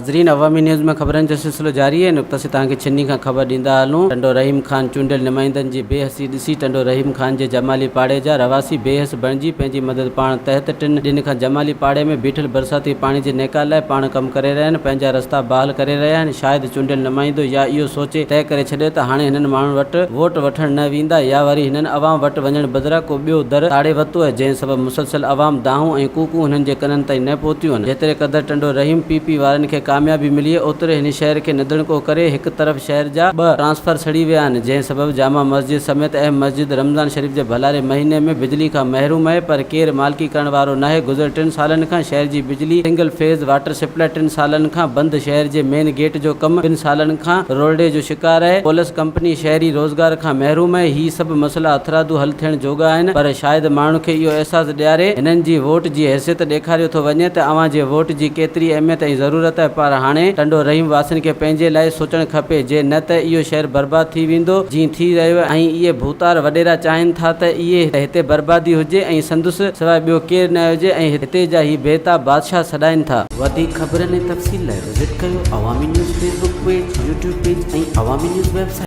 हाज़रीन, अवामी न्यूज़ में ख़बरनि जो सिलसिलो जारी है। नुक़्ता से तव्हांखे छिनी खां ख़बर ॾींदा हलूं। टंडो रहीम ख़ान चूंडियल नमائندن जी बेहसी ॾिसी टंडो रहीम ख़ान जे जमाली पाड़े जा रवासी बेहस बणजी पंहिंजी मदद पाण तहत 3 ॾींहनि खां जमाली पाड़े में बीठल बरसाती पाणी जे नेका लाइ पाण कमु करे रहिया आहिनि, पंहिंजा रस्ता बहाल करे रहिया आहिनि। शायदि चूंडियल नुमाइंदो या इहो सोचे तय करे छॾे त हाणे हिननि माण्हुनि वटि वोट वठण न वेंदा या वरी हिननि अवाम वटि वञण बदिरां को ॿियो दर ताड़े वरितो आहे, जंहिं सबबु मुसलसल अवाम दाहूं ऐं कूकू हिननि जे कननि ताईं न पहुतियूं आहिनि। जेतिरे क़दुरु टंडो रहीम पीपी वारनि खे कामयाबी मिली आहे, ओतिरे हिन शहर खे नदणको करे हिकु तरफ़ शहर जा 2 ट्रांसफर सड़ी विया आहिनि, जंहिं सबबु जामा मस्जिद समेत अहम मस्जिद रमज़ान शरीफ़ जे भलारे महीने में बिजली खां महरूम आहे, पर केरु मालिकी करण वारो नाहे। गुज़िर 3 सालनि खां शहर जी बिजली सिंगल फेज़ वाटर सप्लाई 3 सालनि खां बंदि, शहर जे मेन गेट जो कमु 2 सालनि खां रोलडे जो शिकार आहे। पुलिस कंपनी शहरी रोज़गार खां महरूम आहे। ही सभु मसइला अथरादू हल थियण जोगा आहिनि, पर शायदि माण्हू खे इहो अहसासु ॾियारे हिननि जी वोट जी हैसियत ॾेखारियो थो वञे त अव्हां जे वोट जी केतिरी अहमियत ऐं ज़रूरत आहे। पर हाणे टंडो रहीम वासियुनि खे पंहिंजे लाइ सोचणु खपे, जे न त इहो शहर बर्बाद थी वेंदो जीअं थी रहियो आहे, ऐं इहे भूतार वॾेरा चाहिनि था त हिते बर्बादी हुजे ऐं संदुसि सवाइ ॿियो केरु न हुजे, ऐं हिते जा ही बेताब बादशाह सॾाइनि था। वधीक ख़बरनि ऐं तफ़सील लाइ विज़िट कयो अवामी news Facebook page, YouTube page ऐं अवामी न्यूज़ वेबसाइट।